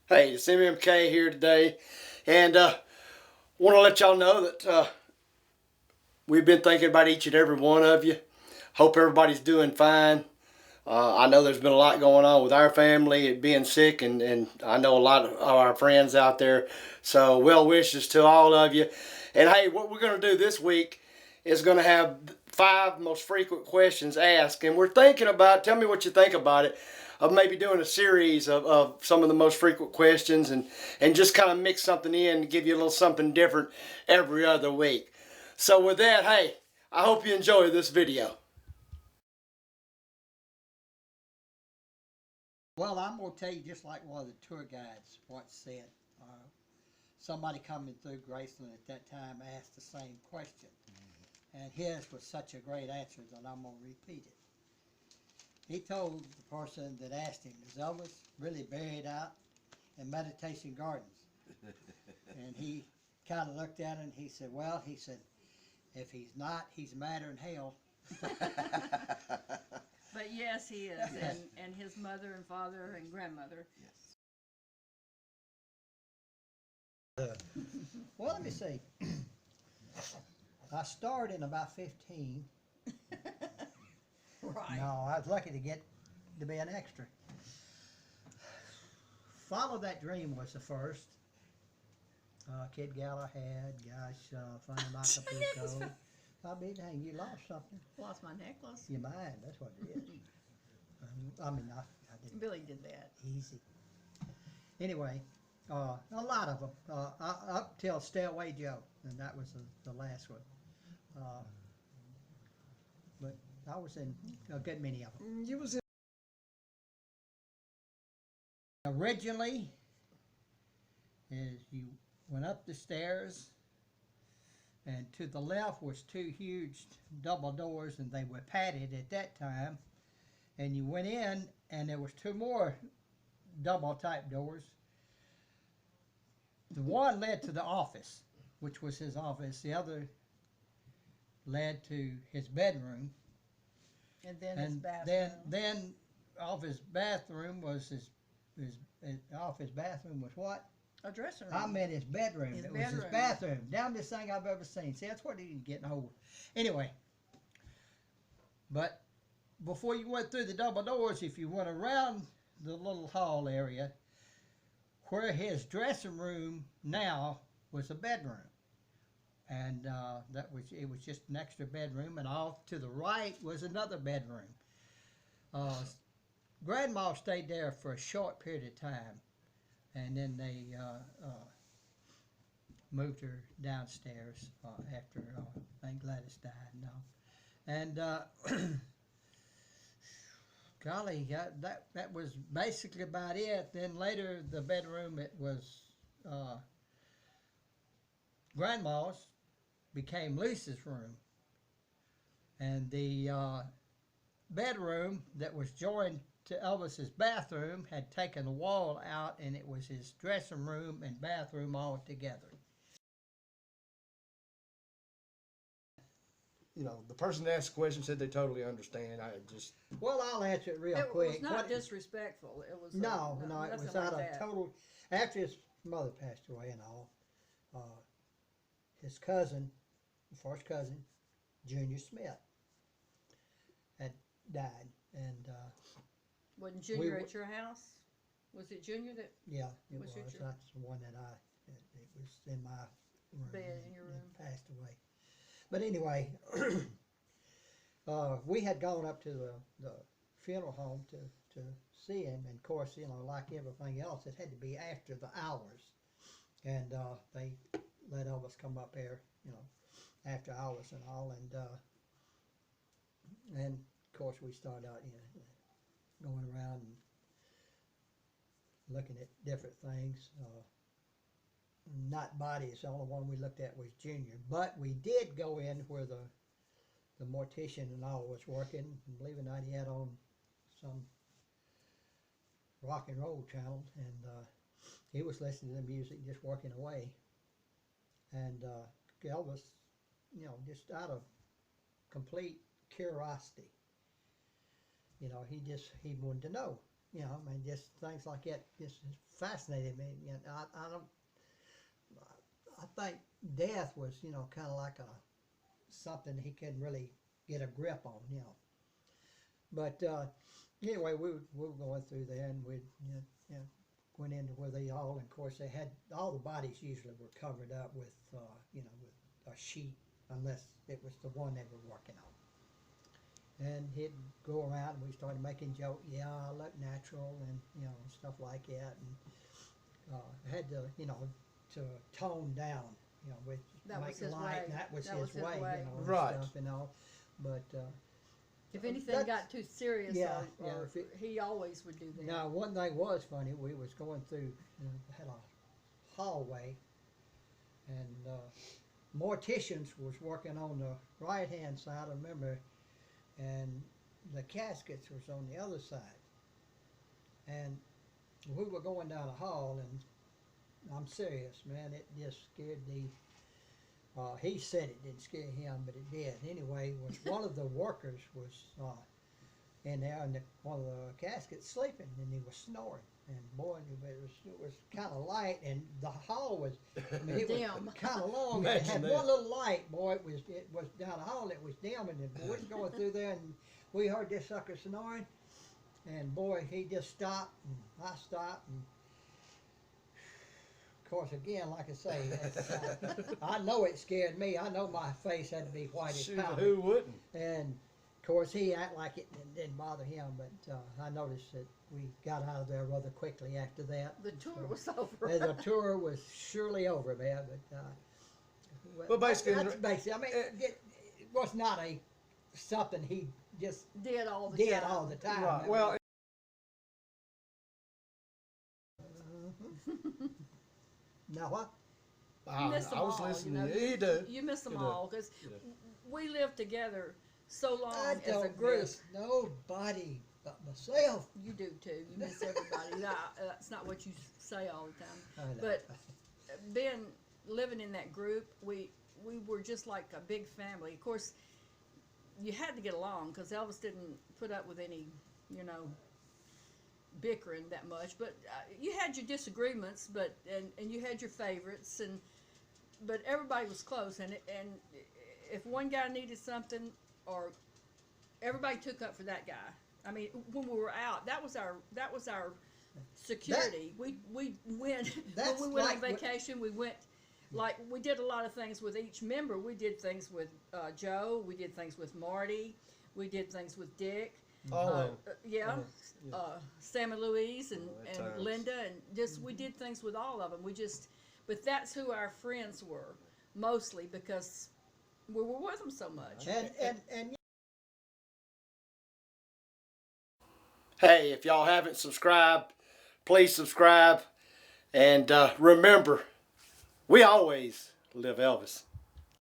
Hey, it's MMK here today, and want to let y'all know that we've been thinking about each and every one of you. Hope everybody's doing fine. I know there's been a lot going on with our family, being sick, and I know a lot of our friends out there. So well wishes to all of you. And hey, what we're going to do this week is going to have 5 most frequent questions asked, and we're thinking about. Tell me what you think about it. Of maybe doing a series of some of the most frequent questions and just kind of mix something in and give you a little something different every other week. So with that, hey, I hope you enjoy this video. Well, I'm going to tell you just like one of the tour guides once said. Somebody coming through Graceland at that time asked the same question. And his was such a great answer that I'm going to repeat it. He told the person that asked him, is Elvis really buried out in Meditation Gardens? And he kind of looked at it and he said, well, he said, if he's not, he's madder than hell. But yes, he is, and his mother and father and grandmother. Yes. Well, let me see. I started in about 15. Right. No, I was lucky to be an extra. Follow That Dream was the first. Kid Galahad, gosh, Find Acapulco. I mean, dang, you lost something. Lost my necklace. Your mind, that's what it is. I didn't. Billy did that. Easy. Anyway, a lot of them, up till Stay Away Joe, and that was the last one. But I was in a good many of them. You was in. Originally, is you went up the stairs, and to the left was 2 huge double doors, and they were padded at that time. And you went in, and there was 2 more double type doors. The one led to the office, which was his office. The other led to his bedroom. And then his bathroom. Then off his bathroom was off his bathroom was what? A dressing room. I meant his bedroom. His was bedroom. his bathroom. Damnedest thing I've ever seen. See, that's what he's getting old. Anyway, but before you went through the double doors, if you went around the little hall area, where his dressing room now was a bedroom. And it was just an extra bedroom, and off to the right was another bedroom. Grandma stayed there for a short period of time, and then they moved her downstairs after I think Gladys died and all. And golly, that was basically about it. Then later, the bedroom, it was Grandma's, became Lisa's room. And the bedroom that was joined to Elvis's bathroom had taken the wall out, and it was his dressing room and bathroom all together. You know, the person that asked the question said they totally understand. Well, I'll answer it real It quick. was not disrespectful. It was No, it nothing was like out of that. total. After his mother passed away and all, his cousin, first cousin, Junior Smith, had died, and Wasn't Junior at your house? Was it Junior that yeah, it was. Was That's the one that it was in my room. bed in your room? And passed away. But anyway, we had gone up to the funeral home to see him, and of course, you know, like everything else, it had to be after the hours, and they let Elvis come up here, you know, after hours and all, and of course we started out, you know, going around and looking at different things. Not bodies. The only one we looked at was Junior, but we did go in where the mortician and all was working. And believe it or not, he had on some rock and roll channel, and he was listening to the music, just working away. And Elvis, you know, just out of complete curiosity, you know, he wanted to know. you know, I mean, just things like that just fascinated me. You know, I think death was, you know, kind of like something he couldn't really get a grip on, you know. But anyway, we were going through there, and we went into where they all, and of course, they had all the bodies usually were covered up with, you know, with a sheet, unless it was the one they were working on. And he'd go around, and we started making jokes. Yeah, I look natural, and you know, stuff like that. And had to, you know, to tone down, you know, with That was make his light. way. And that was That his was his way, way. you know, and Right. stuff, you know. But If anything that's- got too serious, yeah, or, yeah, or if it- he always would do that. now, one thing was funny. We was going through, you know, had a hallway, and morticians was working on the right hand side, I remember, and the caskets was on the other side. And we were going down the hall, and I'm serious, man, it just scared the. He said it didn't scare him, but it did. Anyway, was one of the workers was in there, and one of the caskets sleeping, and he was snoring. And boy, it was kind of light, and the hall was, I mean, it Dim. was kind of long. It Imagine had that. one little light, boy. It was down the hall. It was dim, and the boys going through there, and we heard this sucker snoring, and boy, he just stopped, and I stopped, and of course, again, like I say, I know it scared me. I know my face had to be white as Shoot, powder. who wouldn't? And of course, he acted like it didn't bother him, but I noticed that we got out of there rather quickly after that. The tour was over. And the tour was surely over, man. But Well, basically, that's basically. I mean, it was not something he just Did all the did time. all the time. right. I mean, Well, now what? You miss them I was all, listening. you know. You do. You miss them You do. all, because You do. we lived together so long I as a don't group. miss nobody but myself. You do too. You miss everybody. That's not what you say all the time. I know. But living in that group, we were just like a big family. Of course, you had to get along because Elvis didn't put up with any, you know, bickering that much. But you had your disagreements, and you had your favorites, but everybody was close. And if one guy needed something, or everybody took up for that guy. I mean, when we were out, that was our security. We went when That's we went like on what- vacation. We went, like, we did a lot of things with each member. We did things with Joe. We did things with Marty. We did things with Dick. Oh, Yeah, Sam and Louise and, Oh, at and times. Linda, and just we did things with all of them. But that's who our friends were mostly, because we were with them so much. And Hey, if y'all haven't subscribed, please subscribe. And remember, we always live Elvis.